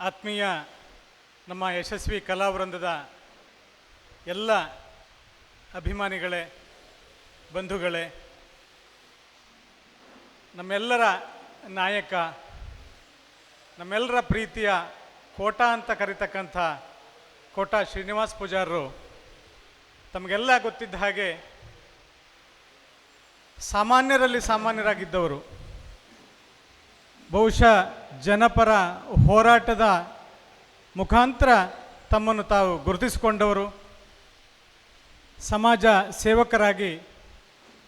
ಆತ್ಮೀಯ ನಮ್ಮ ಯಶಸ್ವಿ ಕಲಾವೃಂದದ ಎಲ್ಲ ಅಭಿಮಾನಿಗಳೇ, ಬಂಧುಗಳೇ, ನಮ್ಮೆಲ್ಲರ ನಾಯಕ, ನಮ್ಮೆಲ್ಲರ ಪ್ರೀತಿಯ ಕೋಟ ಅಂತ ಕರೀತಕ್ಕಂಥ ಕೋಟ ಶ್ರೀನಿವಾಸ್ ಪೂಜಾರರು, ತಮಗೆಲ್ಲ ಗೊತ್ತಿದ್ದ ಹಾಗೆ ಸಾಮಾನ್ಯರಲ್ಲಿ ಸಾಮಾನ್ಯರಾಗಿದ್ದವರು. ಬಹುಶಃ ಜನಪರ ಹೋರಾಟದ ಮುಖಾಂತರ ತಮ್ಮನ್ನು ತಾವು ಗುರುತಿಸಿಕೊಂಡವರು. ಸಮಾಜ ಸೇವಕರಾಗಿ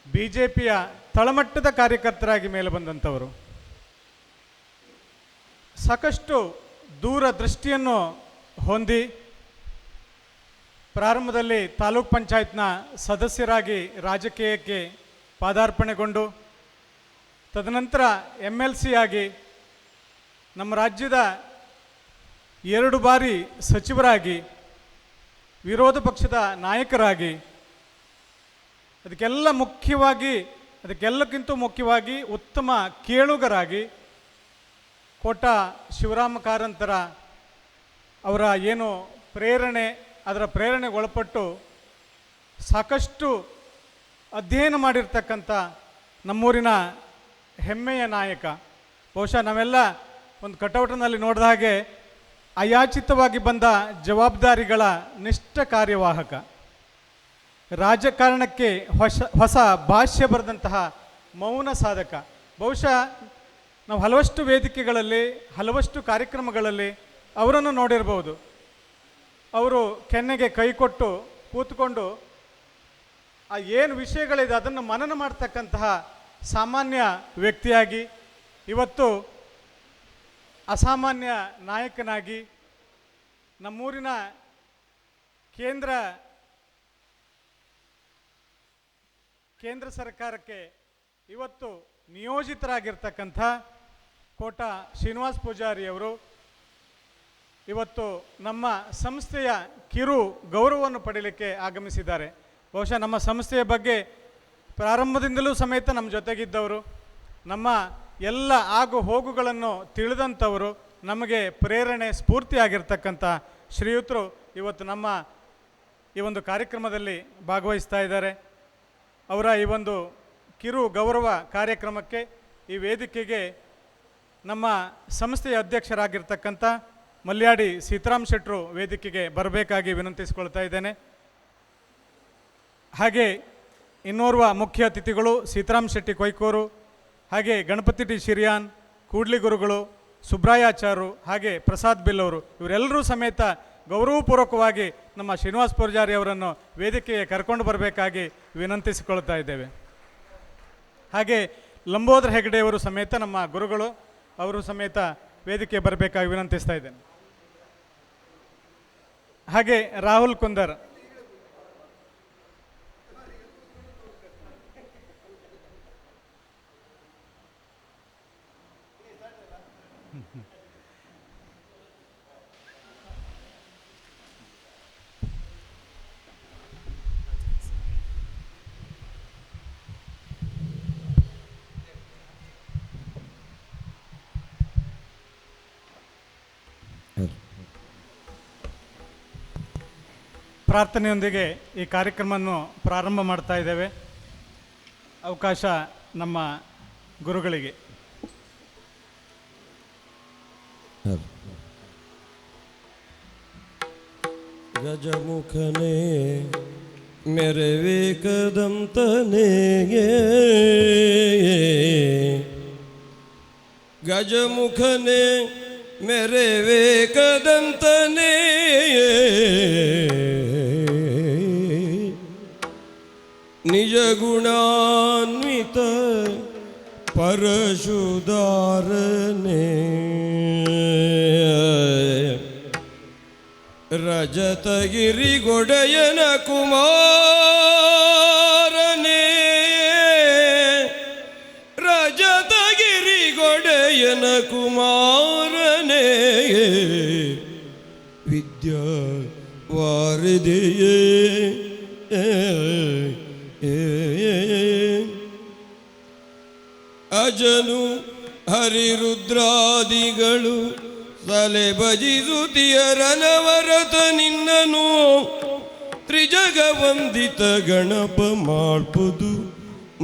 BJPಯ ತಳಮಟ್ಟದ ಕಾರ್ಯಕರ್ತರಾಗಿ ಮೇಲೆ ಬಂದಂಥವರು. ಸಾಕಷ್ಟು ದೂರದೃಷ್ಟಿಯನ್ನು ಹೊಂದಿ ಪ್ರಾರಂಭದಲ್ಲಿ ತಾಲೂಕ್ ಪಂಚಾಯತ್ನ ಸದಸ್ಯರಾಗಿ ರಾಜಕೀಯಕ್ಕೆ ಪಾದಾರ್ಪಣೆಗೊಂಡು ತದನಂತರ MLC ಆಗಿ ನಮ್ಮ ರಾಜ್ಯದ 2 ಬಾರಿ ಸಚಿವರಾಗಿ ವಿರೋಧ ಪಕ್ಷದ ನಾಯಕರಾಗಿ ಅದಕ್ಕೆಲ್ಲಕ್ಕಿಂತ ಮುಖ್ಯವಾಗಿ ಉತ್ತಮ ಕೇಳುಗರಾಗಿ ಕೋಟ ಶಿವರಾಮ ಕಾರಂತರ ಅವರ ಏನು ಅದರ ಪ್ರೇರಣೆಗೊಳಪಟ್ಟು ಸಾಕಷ್ಟು ಅಧ್ಯಯನ ಮಾಡಿರ್ತಕ್ಕಂಥ ನಮ್ಮೂರಿನ ಹೆಮ್ಮೆಯ ನಾಯಕ. ಬಹುಶಃ ನಾವೆಲ್ಲ ಒಂದು ಕಟೌಟ್ನಲ್ಲಿ ನೋಡಿದ ಹಾಗೆ ಅಯಾಚಿತವಾಗಿ ಬಂದ ಜವಾಬ್ದಾರಿಗಳ ನಿಷ್ಠ ಕಾರ್ಯವಾಹಕ, ರಾಜಕಾರಣಕ್ಕೆ ಹೊಸ ಭಾಷ್ಯ ಬರೆದಂತಹ ಮೌನ ಸಾಧಕ. ಬಹುಶಃ ನಾವು ಹಲವಷ್ಟು ವೇದಿಕೆಗಳಲ್ಲಿ, ಹಲವಷ್ಟು ಕಾರ್ಯಕ್ರಮಗಳಲ್ಲಿ ಅವರನ್ನು ನೋಡಿರ್ಬೋದು. ಅವರು ಕೆನ್ನೆಗೆ ಕೈ ಕೊಟ್ಟು ಕೂತ್ಕೊಂಡು ಆ ಏನು ವಿಷಯಗಳಿದೆ ಅದನ್ನು ಮನನ ಮಾಡ್ತಕ್ಕಂತಹ ಸಾಮಾನ್ಯ ವ್ಯಕ್ತಿಯಾಗಿ ಇವತ್ತು ಅಸಾಮಾನ್ಯ ನಾಯಕನಾಗಿ ನಮ್ಮೂರಿನ ಕೇಂದ್ರ ಸರ್ಕಾರಕ್ಕೆ ಇವತ್ತು ನಿಯೋಜಿತರಾಗಿರ್ತಕ್ಕಂಥ ಕೋಟ ಶ್ರೀನಿವಾಸ್ ಪೂಜಾರಿಯವರು ಇವತ್ತು ನಮ್ಮ ಸಂಸ್ಥೆಯ ಕಿರು ಗೌರವವನ್ನು ಪಡೆಯಲಿಕ್ಕೆ ಆಗಮಿಸಿದ್ದಾರೆ. ಬಹುಶಃ ನಮ್ಮ ಸಂಸ್ಥೆಯ ಬಗ್ಗೆ ಪ್ರಾರಂಭದಿಂದಲೂ ಸಮೇತ ನಮ್ಮ ಜೊತೆಗಿದ್ದವರು, ನಮ್ಮ ಎಲ್ಲ ಆಗು ಹೋಗುಗಳನ್ನು ತಿಳಿದಂಥವರು, ನಮಗೆ ಪ್ರೇರಣೆ ಸ್ಫೂರ್ತಿಯಾಗಿರ್ತಕ್ಕಂಥ ಶ್ರೀಯುತರು ಇವತ್ತು ನಮ್ಮ ಈ ಒಂದು ಕಾರ್ಯಕ್ರಮದಲ್ಲಿ ಭಾಗವಹಿಸ್ತಾ ಇದ್ದಾರೆ. ಅವರ ಈ ಒಂದು ಕಿರು ಗೌರವ ಕಾರ್ಯಕ್ರಮಕ್ಕೆ, ಈ ವೇದಿಕೆಗೆ ನಮ್ಮ ಸಂಸ್ಥೆಯ ಅಧ್ಯಕ್ಷರಾಗಿರ್ತಕ್ಕಂಥ ಮಲ್ಯಾಡಿ ಸೀತಾರಾಮ್ ಶೆಟ್ಟರು ವೇದಿಕೆಗೆ ಬರಬೇಕಾಗಿ ವಿನಂತಿಸಿಕೊಳ್ತಾ ಇದ್ದೇನೆ. ಹಾಗೆ ಇನ್ನೋರ್ವ ಮುಖ್ಯ ಅತಿಥಿಗಳು ಸೀತಾರಾಮ್ ಶೆಟ್ಟಿ ಕೊಯ್ಕೂರು, ಹಾಗೆ ಗಣಪತಿ ಟಿ ಶಿರಿಯಾನ್, ಕೂಡ್ಲಿ ಗುರುಗಳು, ಸುಬ್ರಾಯಾಚಾರು, ಹಾಗೆ ಪ್ರಸಾದ್ ಬಿಲ್ ಅವರು, ಇವರೆಲ್ಲರೂ ಸಮೇತ ಗೌರವಪೂರ್ವಕವಾಗಿ ನಮ್ಮ ಶ್ರೀನಿವಾಸ್ ಪೂಜಾರಿ ಅವರನ್ನು ವೇದಿಕೆಗೆ ಕರ್ಕೊಂಡು ಬರಬೇಕಾಗಿ ವಿನಂತಿಸಿಕೊಳ್ತಾ ಇದ್ದೇವೆ. ಹಾಗೆ ಲಂಬೋದರ ಹೆಗಡೆಯವರು ಸಮೇತ ನಮ್ಮ ಗುರುಗಳು, ಅವರು ಸಮೇತ ವೇದಿಕೆ ಬರಬೇಕಾಗಿ ವಿನಂತಿಸ್ತಾ ಇದ್ದೇನೆ. ಹಾಗೆ ರಾಹುಲ್ ಕುಂದರ್, ಪ್ರಾರ್ಥನೆಯೊಂದಿಗೆ ಈ ಕಾರ್ಯಕ್ರಮವನ್ನು ಪ್ರಾರಂಭ ಮಾಡ್ತಾ ಇದ್ದೇವೆ. ಅವಕಾಶ ನಮ್ಮ ಗುರುಗಳಿಗೆ. ಗಜಮುಖನೇ ಮೆರವೇಕದಂತನೇ, ಗಜಮುಖನೇ ಮೆರವೇಕದಂತನೇ, ನಿಜ ಗುಣಾನ್ವಿತ ಪರಶುಧಾರನೇ, ರಜತಗಿರಿಗೊಡೆಯನ ಕುಮಾರನೇ, ರಜತಗಿರಿಗೊಡೆಯನ ಕುಮಾರನೇ, ವಿದ್ಯಾ ವಾರಿದೆಯೇ ಅಜನು ಹರಿರುದ್ರಾದಿಗಳು ತಲೆ ಭಜಿಸುತ್ತಿಯ ರಣವರತ ನಿನ್ನನು ತ್ರಿಜಗ ವಂದಿತ ಗಣಪ ಮಾಡ್ಬೋದು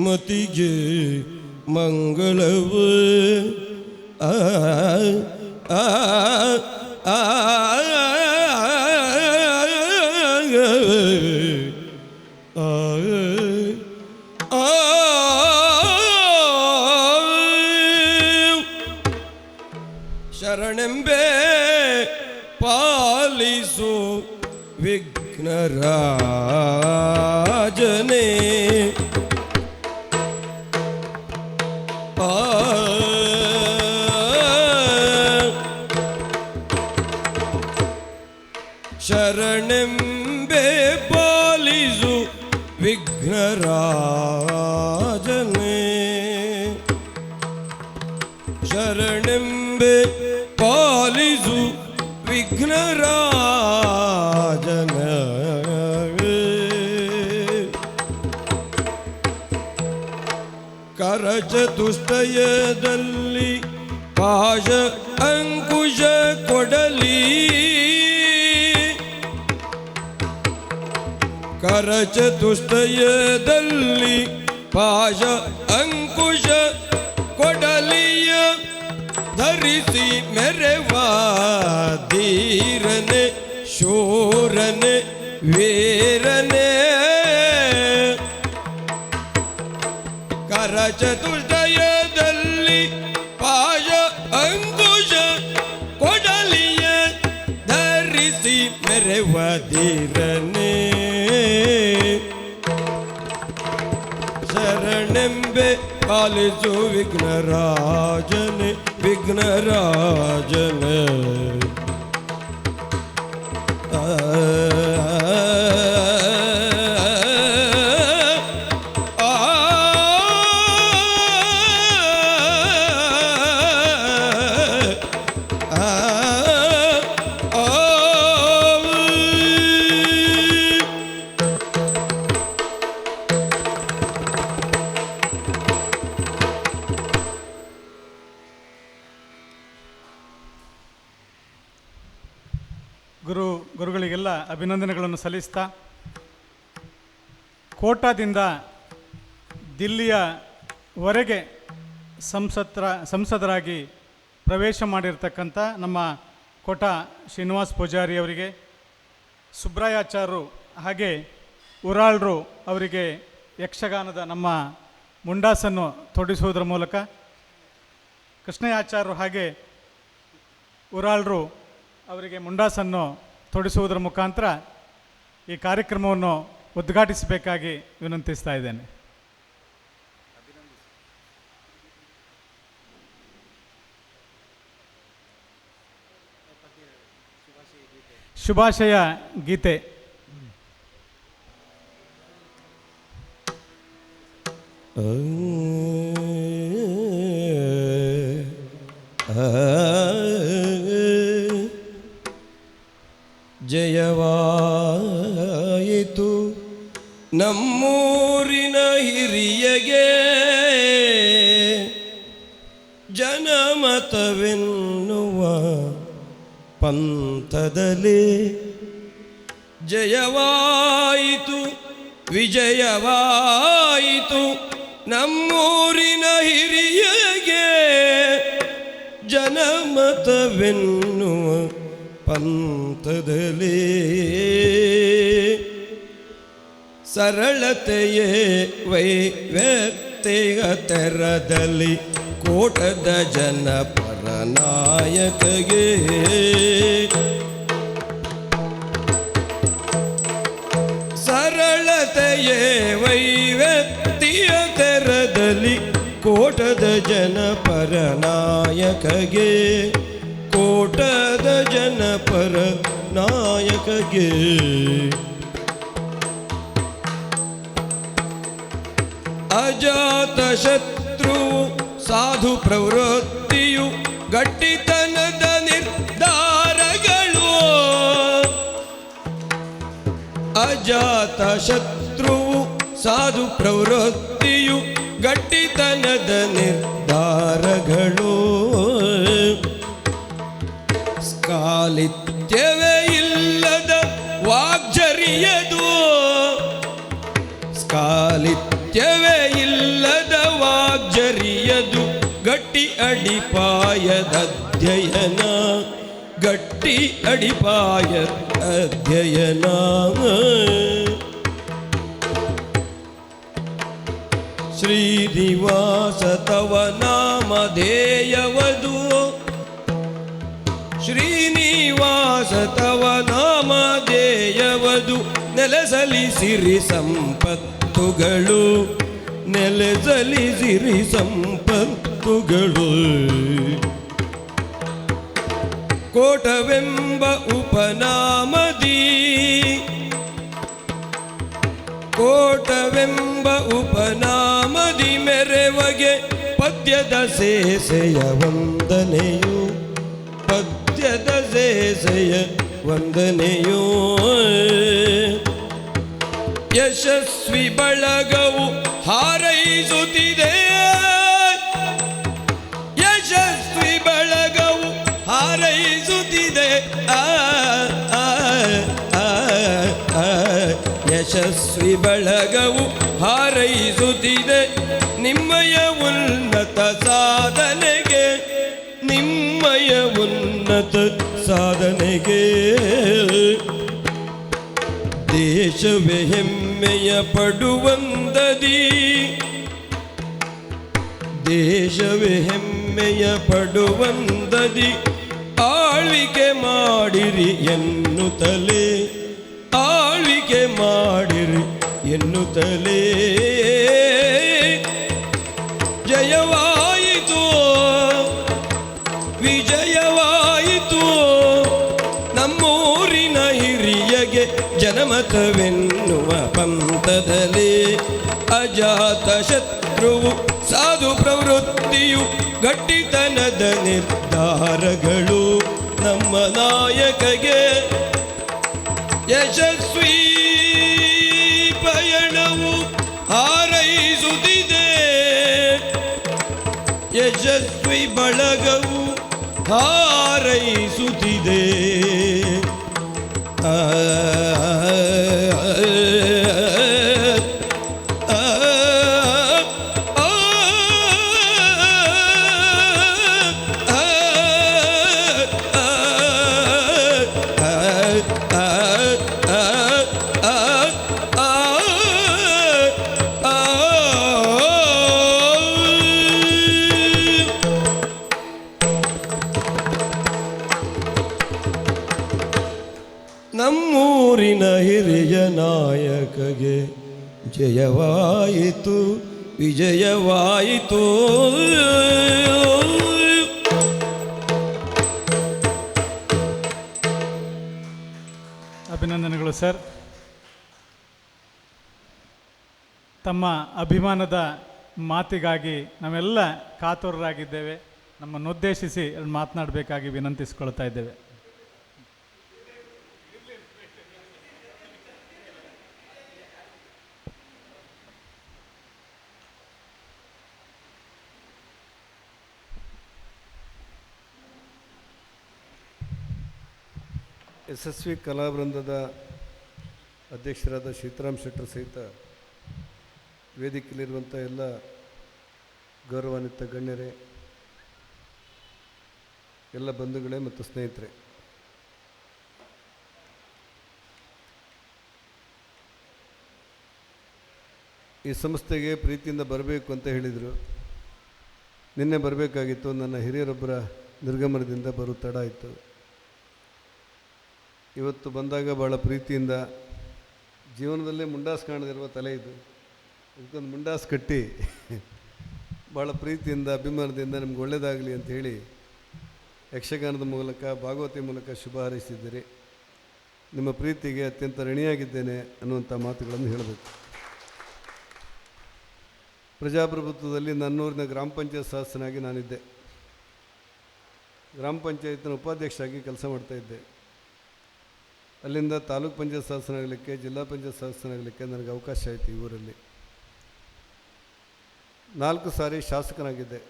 ಮತಿಗೆ ಮಂಗಳವ ಆ ಆ ಆ ಶರಣೆಂಬೆ ಪಾಲಿಸು ವಿಘ್ನರಾಜನೇ ಶರಣೆಂಬೆ ಪಾಲಿಸು ವಿಘ್ನರಾಜನೇ ಶರಣೆಂಬೆ ಪಾಲಿಸು ವಿಘ್ನರಾಜನ ಕರಚತುಷ್ಟಯದಲ್ಲಿ ಪಾಶ ಅಂಕುಶ ಕೊಡಲಿ ಕರಚತುಷ್ಟಯದಲ್ಲಿ ಪಾಶ ಅಂಕುಶ ಕೊಡಲಿಯ ಧರಿಸಿ ಮೆರೆವ ಧೀರನೆ ಶೂರನೆ ವೀರನೆ ಕರಚತುಷ್ಟಯದಲ್ಲಿ ಪಾಶ ಅಂಕುಶ ಕೊಡಲಿಯ ಧರಿಸಿ ಮೆರೆವ ಧೀರನೆ ಶರಣೆಂಬೆ ಪಾಲಿಸು ವಿಘ್ನರಾಜನೆ ವಿಘ್ನರಾಜನ ಗುರುಗಳಿಗೆಲ್ಲ ಅಭಿನಂದನೆಗಳನ್ನು ಸಲ್ಲಿಸ್ತಾ ಕೋಟಾದಿಂದ ದಿಲ್ಲಿಯವರೆಗೆ ಸಂಸದರಾಗಿ ಪ್ರವೇಶ ಮಾಡಿರ್ತಕ್ಕಂಥ ನಮ್ಮ ಕೋಟಾ ಶ್ರೀನಿವಾಸ್ ಪೂಜಾರಿ ಅವರಿಗೆ, ಸುಬ್ರಾಯಾಚಾರ್ಯರು ಹಾಗೆ ಉರಾಳ್ರು ಅವರಿಗೆ ಯಕ್ಷಗಾನದ ನಮ್ಮ ಮುಂಡಾಸನ್ನು ತೊಡಿಸುವುದರ ಮೂಲಕ, ಕೃಷ್ಣಯಾಚಾರ್ಯರು ಹಾಗೆ ಉರಾಳ್ರು ಅವರಿಗೆ ಮುಂಡಾಸನ್ನು ತೊಡಿಸುವುದರ ಮುಖಾಂತರ ಈ ಕಾರ್ಯಕ್ರಮವನ್ನು ಉದ್ಘಾಟಿಸಬೇಕಾಗಿ ವಿನಂತಿಸ್ತಾ ಇದ್ದೇನೆ. ಶುಭಾಶಯ ಗೀತೆ. ಜಯವಾಯಿತು ನಮ್ಮೂರಿನ ಹಿರಿಯಗೆ ಜನಮತವೆನ್ನುವ ಪಂಥದಲ್ಲಿ. ಜಯವಾಯಿತು ವಿಜಯವಾಯಿತು ನಮ್ಮೂರಿನ ಹಿರಿಯಗೆ ಜನಮತವೆನ್ನುವ ಪಂಥದಲ್ಲಿ. ಸರಳತೆಯೇ ವೈವ್ಯಕ್ತಿಯ ತೆರದಲ್ಲಿ ಕೋಟದ ಜನಪರ ನಾಯಕಗೆ. ಸರಳತೆಯೇ ವೈವ್ಯಕ್ತಿಯ ತೆರದಲ್ಲಿ ಕೋಟದ ಜನಪರ ನಾಯಕಗೆ. ಕೋಟದ ಜನಪರ ನಾಯಕಗೆ. ಅಜಾತ ಶತ್ರು ಸಾಧು ಪ್ರವೃತ್ತಿಯು ಗಟ್ಟಿತನದ ನಿರ್ಧಾರಗಳು. ಅಜಾತ ಶತ್ರು ಸಾಧು ಪ್ರವೃತ್ತಿಯು ಗಟ್ಟಿತನದ ನಿರ್ಧಾರಗಳು. ಸ್ಖಾಲಿತ್ಯವೇ ಇಲ್ಲದ ವಾಗ್ಜರಿಯದು, ಸ್ಖಾಲಿತ್ಯವೇ ಇಲ್ಲದ ವಾಗ್ಜರಿಯದು, ಗಟ್ಟಿ ಅಡಿಪಾಯದ ಅಧ್ಯಯನ, ಗಟ್ಟಿ ಅಡಿಪಾಯದ ಅಧ್ಯಯನ. ಶ್ರೀನಿವಾಸ ತವ ನಾಮಧೇಯವದು, ಶ್ರೀನಿವಾಸ ತವ ನಾಮಧೇಯವದು, ನೆಲೆಸಲಿ ಸಿರಿ ಸಂಪತ್ತುಗಳು, ನೆಲೆಸಲಿ ಸಿರಿ ಸಂಪತ್ತುಗಳು. ಕೋಟವೆಂಬ ಉಪನಾಮದಿ, ಕೋಟವೆಂಬ ಉಪನಾಮದಿ ಮೆರೆವಗೆ ಪದ್ಯದ ಸೇಸೆಯ ವಂದನೆಯು, ಪದ್ಯದ ಸೇಸೆಯ ವಂದನೆಯೋ. ಯಶಸ್ವಿ ಬಳಗವು ಹಾರೈಸುತ್ತಿದೆ, ಯಶಸ್ವಿ ಬಳಗವು ಹಾರೈಸುತ್ತಿದೆ, ಯಶಸ್ವಿ ಬಳಗವು ಹಾರೈಸುತ್ತಿದೆ, ನಿಮ್ಮಯ ಉನ್ನತ ಸಾಧನೆಗೆ, ನಿಮ್ಮಯ ಉನ್ನತ ಸಾಧನೆಗೆ. ದೇಶವೇ ಹೆಮ್ಮೆಯ ಪಡುವಂದದಿ, ದೇಶವೇ ಹೆಮ್ಮೆಯ ಪಡುವಂದದಿ, ಆಳ್ವಿಕೆ ಮಾಡಿರಿ ಎನ್ನುತ್ತಲೇ, ಆಳ್ವಿಕೆ ಮಾಡಿರಿ ಎನ್ನುತ್ತಲೇ. ಜಯವಾಯಿತು ವಿಜಯವಾಯಿತು ನಮ್ಮೂರಿನ ಹಿರಿಯಗೆ, ಜನಮತವೆನ್ನುವ ಪಂಥದಲ್ಲಿ. ಅಜಾತ ಶತ್ರುವು ಸಾಧು ಪ್ರವೃತ್ತಿಯು, ಗಟ್ಟಿತನದ ನಿರ್ಧಾರಗಳು ನಮ್ಮ ನಾಯಕಗೆ. ಯಶಸ್ವಿ ಪಯಣವು ಹಾರೈಸುತ್ತಿದೆ, ಯಶಸ್ವಿ ಬಳಗವು ಹಾರೈಸುತ್ತಿದೆ. ನಮ್ಮೂರಿನ ಹಿರಿಯ ನಾಯಕಗೆ ಜಯವಾಯಿತು ವಿಜಯವಾಯಿತು. ಅಭಿನಂದನೆಗಳು ಸರ್. ತಮ್ಮ ಅಭಿಮಾನದ ಮಾತಿಗಾಗಿ ನಾವೆಲ್ಲ ಕಾತುರರಾಗಿದ್ದೇವೆ. ನಮ್ಮನ್ನುದ್ದೇಶಿಸಿ ಮಾತನಾಡಬೇಕಾಗಿ ವಿನಂತಿಸಿಕೊಳ್ತಾ ಇದ್ದೇವೆ. ಯಶಸ್ವಿ ಕಲಾವೃಂದದ ಅಧ್ಯಕ್ಷರಾದ ಸೀತಾರಾಮ್ ಶೆಟ್ಟರ್ ಸಹಿತ ವೇದಿಕೆಯಲ್ಲಿರುವಂಥ ಎಲ್ಲ ಗೌರವಾನ್ವಿತ ಗಣ್ಯರೇ, ಎಲ್ಲ ಬಂಧುಗಳೇ ಮತ್ತು ಸ್ನೇಹಿತರೆ, ಈ ಸಂಸ್ಥೆಗೆ ಪ್ರೀತಿಯಿಂದ ಬರಬೇಕು ಅಂತ ಹೇಳಿದರು. ನಿನ್ನೆ ಬರಬೇಕಾಗಿತ್ತು, ನನ್ನ ಹಿರಿಯರೊಬ್ಬರ ನಿರ್ಗಮನದಿಂದ ಬರೋ ತಡ ಆಯಿತು. ಇವತ್ತು ಬಂದಾಗ ಭಾಳ ಪ್ರೀತಿಯಿಂದ, ಜೀವನದಲ್ಲೇ ಮುಂಡಾಸ್ ಕಾಣದಿರುವ ತಲೆ ಇದು, ಇದಕ್ಕೊಂದು ಮುಂಡಾಸ್ ಕಟ್ಟಿ ಭಾಳ ಪ್ರೀತಿಯಿಂದ ಅಭಿಮಾನದಿಂದ ನಿಮ್ಗೆ ಒಳ್ಳೆಯದಾಗಲಿ ಅಂತ ಹೇಳಿ ಯಕ್ಷಗಾನದ ಮೂಲಕ ಭಾಗವತಿ ಮೂಲಕ ಶುಭ ಹಾರೈಸಿದ್ದೀರಿ. ನಿಮ್ಮ ಪ್ರೀತಿಗೆ ಅತ್ಯಂತ ಋಣಿಯಾಗಿದ್ದೇನೆ ಅನ್ನುವಂಥ ಮಾತುಗಳನ್ನು ಹೇಳಬೇಕು. ಪ್ರಜಾಪ್ರಭುತ್ವದಲ್ಲಿ ನನ್ನೂರಿನ ಗ್ರಾಮ ಪಂಚಾಯತ್ ಸದಸ್ಯನಾಗಿ ನಾನಿದ್ದೆ. ಗ್ರಾಮ ಪಂಚಾಯತ್ನ ಉಪಾಧ್ಯಕ್ಷರಾಗಿ ಕೆಲಸ ಮಾಡ್ತಾಯಿದ್ದೆ. ಅಲ್ಲಿಂದ ತಾಲೂಕು ಪಂಚಾಯತ್ ಸದಸ್ಯನಾಗಲಿಕ್ಕೆ, ಜಿಲ್ಲಾ ಪಂಚಾಯತ್ ಸದಸ್ಯನಾಗಲಿಕ್ಕೆ ನನಗೆ ಅವಕಾಶ ಆಯಿತು. ಈ ಊರಲ್ಲಿ 4 ಸಾರಿ ಶಾಸಕನಾಗಿದ್ದೆ.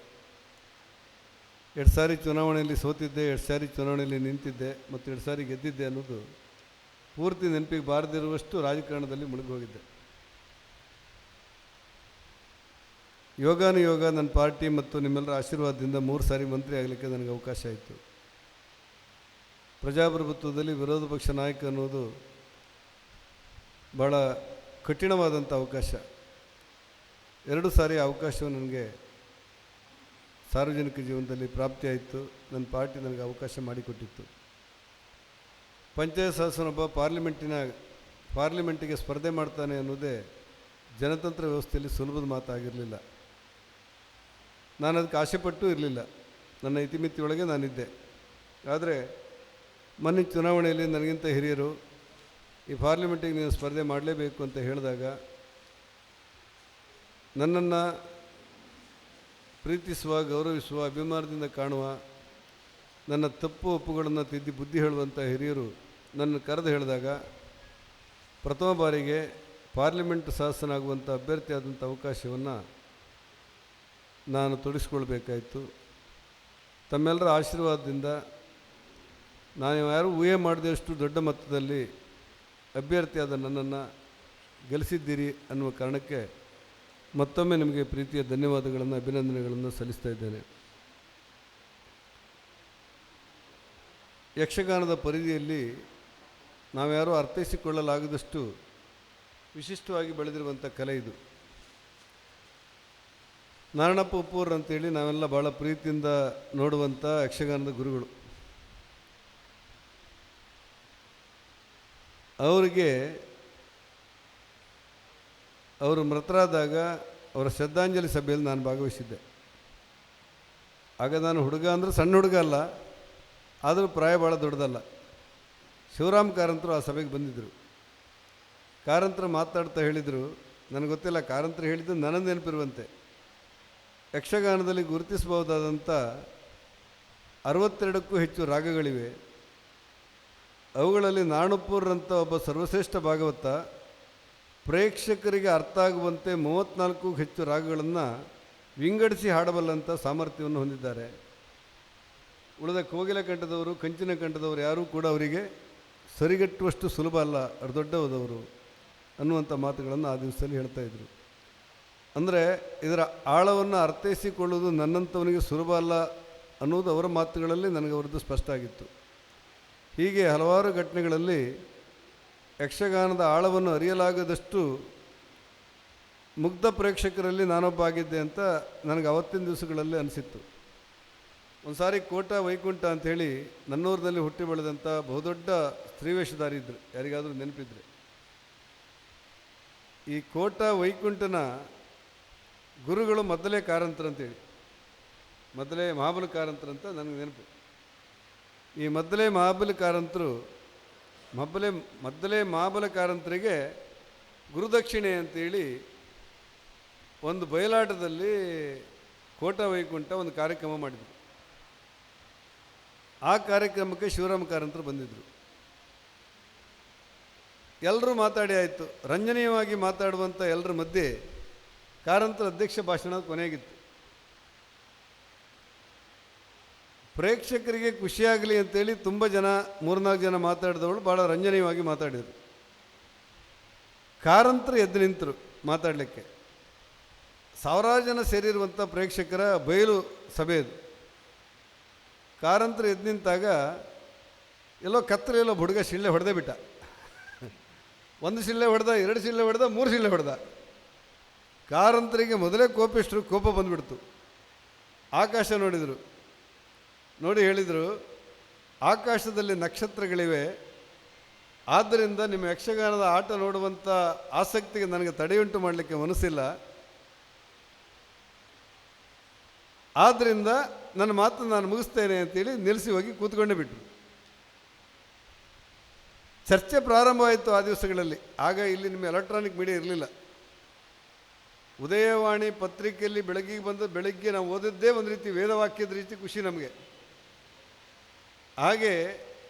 2 ಸಾರಿ ಚುನಾವಣೆಯಲ್ಲಿ ಸೋತಿದ್ದೆ, 2 ಸಾರಿ ಚುನಾವಣೆಯಲ್ಲಿ ನಿಂತಿದ್ದೆ ಮತ್ತು 2 ಸಾರಿ ಗೆದ್ದಿದ್ದೆ ಅನ್ನೋದು ಪೂರ್ತಿ ನೆನಪಿಗೆ ಬಾರದಿರುವಷ್ಟು ರಾಜಕಾರಣದಲ್ಲಿ ಮುಳುಗಿ ಹೋಗಿದ್ದೆ. ಯೋಗಾನುಯೋಗ ನನ್ನ ಪಾರ್ಟಿ ಮತ್ತು ನಿಮ್ಮೆಲ್ಲರ ಆಶೀರ್ವಾದದಿಂದ 3 ಸಾರಿ ಮಂತ್ರಿ ಆಗಲಿಕ್ಕೆ ನನಗೆ ಅವಕಾಶ ಆಯಿತು. ಪ್ರಜಾಪ್ರಭುತ್ವದಲ್ಲಿ ವಿರೋಧ ಪಕ್ಷ ನಾಯಕ ಅನ್ನೋದು ಭಾಳ ಕಠಿಣವಾದಂಥ ಅವಕಾಶ. 2 ಸಾರಿ ಅವಕಾಶವು ನನಗೆ ಸಾರ್ವಜನಿಕ ಜೀವನದಲ್ಲಿ ಪ್ರಾಪ್ತಿಯಾಯಿತು. ನನ್ನ ಪಾರ್ಟಿ ನನಗೆ ಅವಕಾಶ ಮಾಡಿಕೊಟ್ಟಿತ್ತು. ಪಂಚಾಯತ್ ಸದಸ್ಯನೊಬ್ಬ ಪಾರ್ಲಿಮೆಂಟಿಗೆ ಸ್ಪರ್ಧೆ ಮಾಡ್ತಾನೆ ಅನ್ನೋದೇ ಜನತಂತ್ರ ವ್ಯವಸ್ಥೆಯಲ್ಲಿ ಸುಲಭದ ಮಾತಾಗಿರಲಿಲ್ಲ. ನಾನು ಅದಕ್ಕೆ ಆಸೆಪಟ್ಟು ಇರಲಿಲ್ಲ. ನನ್ನ ಇತಿಮಿತಿಯೊಳಗೆ ನಾನಿದ್ದೆ. ಆದರೆ ಮೊನ್ನೆ ಚುನಾವಣೆಯಲ್ಲಿ ನನಗಿಂತ ಹಿರಿಯರು ಈ ಪಾರ್ಲಿಮೆಂಟಿಗೆ ನೀನು ಸ್ಪರ್ಧೆ ಮಾಡಲೇಬೇಕು ಅಂತ ಹೇಳಿದಾಗ ನನ್ನನ್ನು ಪ್ರೀತಿಸುವ, ಗೌರವಿಸುವ, ಅಭಿಮಾನದಿಂದ ಕಾಣುವ, ನನ್ನ ತಪ್ಪು ಒಪ್ಪುಗಳನ್ನು ತಿದ್ದಿ ಬುದ್ಧಿ ಹೇಳುವಂಥ ಹಿರಿಯರು ನನ್ನ ಕರೆದು ಹೇಳಿದಾಗ ಪ್ರಥಮ ಬಾರಿಗೆ ಪಾರ್ಲಿಮೆಂಟ್ ಸದಸ್ಯನಾಗುವಂಥ ಅಭ್ಯರ್ಥಿಯಾದಂಥ ಅವಕಾಶವನ್ನು ನಾನು ತೊಡಗಿಸ್ಕೊಳ್ಬೇಕಾಯಿತು. ತಮ್ಮೆಲ್ಲರ ಆಶೀರ್ವಾದದಿಂದ ನಾನು ಯಾರೂ ಊಹೆ ಮಾಡದಷ್ಟು ದೊಡ್ಡ ಮೊತ್ತದಲ್ಲಿ ಅಭ್ಯರ್ಥಿಯಾದ ನನ್ನನ್ನು ಗೆಲ್ಲಿಸಿದ್ದೀರಿ ಅನ್ನುವ ಕಾರಣಕ್ಕೆ ಮತ್ತೊಮ್ಮೆ ನಿಮಗೆ ಪ್ರೀತಿಯ ಧನ್ಯವಾದಗಳನ್ನು, ಅಭಿನಂದನೆಗಳನ್ನು ಸಲ್ಲಿಸ್ತಾ ಇದ್ದೇನೆ. ಯಕ್ಷಗಾನದ ಪರಿಧಿಯಲ್ಲಿ ನಾವ್ಯಾರೂ ಅರ್ಥೈಸಿಕೊಳ್ಳಲಾಗದಷ್ಟು ವಿಶಿಷ್ಟವಾಗಿ ಬೆಳೆದಿರುವಂಥ ಕಲೆ ಇದು. ನಾರಾಯಣಪ್ಪ ಉಪ್ಪೂರ್ ಅಂತೇಳಿ ನಾವೆಲ್ಲ ಭಾಳ ಪ್ರೀತಿಯಿಂದ ನೋಡುವಂಥ ಯಕ್ಷಗಾನದ ಗುರುಗಳು. ಅವರಿಗೆ ಅವರು ಮೃತರಾದಾಗ ಅವರ ಶ್ರದ್ಧಾಂಜಲಿ ಸಭೆಯಲ್ಲಿ ನಾನು ಭಾಗವಹಿಸಿದ್ದೆ. ಆಗ ನಾನು ಹುಡುಗ ಅಂದರೆ ಸಣ್ಣ ಹುಡುಗ ಅಲ್ಲ, ಆದರೂ ಪ್ರಾಯ ಭಾಳ ದೊಡ್ಡದಲ್ಲ. ಶಿವರಾಮ್ ಕಾರಂತರು ಆ ಸಭೆಗೆ ಬಂದಿದ್ದರು. ಕಾರಂತರು ಮಾತಾಡ್ತಾ ಹೇಳಿದರು, ನನಗೆ ಗೊತ್ತಿಲ್ಲ, ಕಾರಂತರು ಹೇಳಿದ್ದು ನನಗೆ ನೆನಪಿರುವಂತೆ, ಯಕ್ಷಗಾನದಲ್ಲಿ ಗುರುತಿಸಬಹುದಾದಂಥ 62ಕ್ಕೂ ಹೆಚ್ಚು ರಾಗಗಳಿವೆ. ಅವುಗಳಲ್ಲಿ ನಾಣುಪುರಂಥ ಒಬ್ಬ ಸರ್ವಶ್ರೇಷ್ಠ ಭಾಗವತ ಪ್ರೇಕ್ಷಕರಿಗೆ ಅರ್ಥ ಆಗುವಂತೆ 34ಕ್ಕೂ ಹೆಚ್ಚು ರಾಗಗಳನ್ನು ವಿಂಗಡಿಸಿ ಹಾಡಬಲ್ಲಂಥ ಸಾಮರ್ಥ್ಯವನ್ನು ಹೊಂದಿದ್ದಾರೆ. ಉಳಿದ ಕೋಗಿಲ ಕಂಠದವರು, ಕಂಚಿನ ಕಂಠದವರು ಯಾರೂ ಕೂಡ ಅವರಿಗೆ ಸರಿಗಟ್ಟುವಷ್ಟು ಸುಲಭ ಅಲ್ಲ, ಅವ್ರು ದೊಡ್ಡವದವರು ಅನ್ನುವಂಥ ಮಾತುಗಳನ್ನು ಆ ದಿವಸದಲ್ಲಿ ಹೇಳ್ತಾಯಿದ್ರು. ಅಂದರೆ ಇದರ ಆಳವನ್ನು ಅರ್ಥೈಸಿಕೊಳ್ಳುವುದು ನನ್ನಂಥವನಿಗೆ ಸುಲಭ ಅಲ್ಲ ಅನ್ನೋದು ಅವರ ಮಾತುಗಳಲ್ಲಿ ನನಗೆ ಅವರದ್ದು ಸ್ಪಷ್ಟ ಆಗಿತ್ತು. ಹೀಗೆ ಹಲವಾರು ಘಟನೆಗಳಲ್ಲಿ ಯಕ್ಷಗಾನದ ಆಳವನ್ನು ಅರಿಯಲಾಗದಷ್ಟು ಮುಗ್ಧ ಪ್ರೇಕ್ಷಕರಲ್ಲಿ ನಾನೊಬ್ಬ ಆಗಿದ್ದೆ ಅಂತ ನನಗೆ ಅವತ್ತಿನ ದಿವಸಗಳಲ್ಲಿ ಅನಿಸಿತ್ತು. ಒಂದು ಸಾರಿ ಕೋಟ ವೈಕುಂಠ ಅಂಥೇಳಿ ನನ್ನೂರಿನಲ್ಲಿ ಹುಟ್ಟಿ ಬೆಳೆದಂಥ ಬಹುದೊಡ್ಡ ಸ್ತ್ರೀವೇಷಧಾರಿ ಇದ್ದರು, ಯಾರಿಗಾದರೂ ನೆನಪಿದ್ರೆ. ಈ ಕೋಟ ವೈಕುಂಠನ ಗುರುಗಳು ಮೊದಲೇ ಕಾರಂತರಂತೇಳಿ, ಮೊದಲೇ ಮಹಾಬಲಿ ಕಾರಂತರಂತ ನನಗೆ ನೆನಪು. ಈ ಮೊದಲೇ ಮಹಾಬಲಿ ಕಾರಂತರು ಮೊದಲೇ ಮಹಾಬಲಿ ಕಾರಂತರಿಗೆ ಗುರುದಕ್ಷಿಣೆ ಅಂತೇಳಿ ಒಂದು ಬಯಲಾಟದಲ್ಲಿ ಕೋಟ ವೈಕುಂಠ ಒಂದು ಕಾರ್ಯಕ್ರಮ ಮಾಡಿದರು. ಆ ಕಾರ್ಯಕ್ರಮಕ್ಕೆ ಶಿವರಾಮ ಕಾರಂತರು ಬಂದಿದ್ದರು. ಎಲ್ಲರೂ ಮಾತಾಡಿ ಆಯಿತು. ರಂಜನೀಯವಾಗಿ ಮಾತಾಡುವಂಥ ಎಲ್ಲರ ಮಧ್ಯೆ ಕಾರಂತರ ಅಧ್ಯಕ್ಷ ಭಾಷಣ ಕೊನೆಯಾಗಿತ್ತು. ಪ್ರೇಕ್ಷಕರಿಗೆ ಖುಷಿಯಾಗಲಿ ಅಂತೇಳಿ ತುಂಬ ಜನ, 3-4 ಜನ ಮಾತಾಡಿದವಳು ಭಾಳ ರಂಜನೀಯವಾಗಿ ಮಾತಾಡಿದರು. ಕಾರಂತರು ಎದ್ದು ನಿಂತರು ಮಾತಾಡಲಿಕ್ಕೆ. ಸಾವಿರಾರು ಜನ ಸೇರಿರುವಂಥ ಪ್ರೇಕ್ಷಕರ ಬಯಲು ಸಭೆ ಅದು. ಕಾರಂತರು ಎದ್ದು ನಿಂತಾಗ ಎಲ್ಲೋ ಕತ್ತಲೆಲ್ಲೋ ಹುಡುಗ ಶಿಳ್ಳೆ ಹೊಡೆದೇ ಬಿಟ್ಟ. 1 ಶಿಳ್ಳೆ ಹೊಡೆದ, 2 ಶಿಳ್ಳೆ ಹೊಡೆದ, 3 ಶಿಳ್ಳೆ ಹೊಡೆದ. ಕಾರಂತರಿಗೆ ಮೊದಲೇ ಕೋಪಿಷ್ಟರು, ಕೋಪ ಬಂದುಬಿಡ್ತು. ಆಕಾಶ ನೋಡಿದರು, ನೋಡಿ ಹೇಳಿದರು, ಆಕಾಶದಲ್ಲಿ ನಕ್ಷತ್ರಗಳಿವೆ, ಆದ್ದರಿಂದ ನಿಮ್ಮ ಯಕ್ಷಗಾನದ ಆಟ ನೋಡುವಂಥ ಆಸಕ್ತಿಗೆ ನನಗೆ ತಡೆಯುಂಟು ಮಾಡಲಿಕ್ಕೆ ಮನಸ್ಸಿಲ್ಲ, ಆದ್ದರಿಂದ ನನ್ನ ಮಾತನ್ನು ನಾನು ಮುಗಿಸ್ತೇನೆ ಅಂತೇಳಿ ನಿಲ್ಲಿಸಿ ಹೋಗಿ ಕೂತ್ಕೊಂಡೇ ಬಿಟ್ಟರು. ಚರ್ಚೆ ಪ್ರಾರಂಭವಾಯಿತು ಆ ದಿವಸಗಳಲ್ಲಿ. ಆಗ ಇಲ್ಲಿ ನಿಮ್ಮ ಎಲೆಕ್ಟ್ರಾನಿಕ್ ಮೀಡಿಯಾ ಇರಲಿಲ್ಲ. ಉದಯವಾಣಿ ಪತ್ರಿಕೆಯಲ್ಲಿ ಬೆಳಗ್ಗೆ ನಾವು ಓದಿದ್ದೇ ಒಂದು ರೀತಿ ವೇದವಾಕ್ಯದ ರೀತಿ ಖುಷಿ ನಮಗೆ. ಹಾಗೆ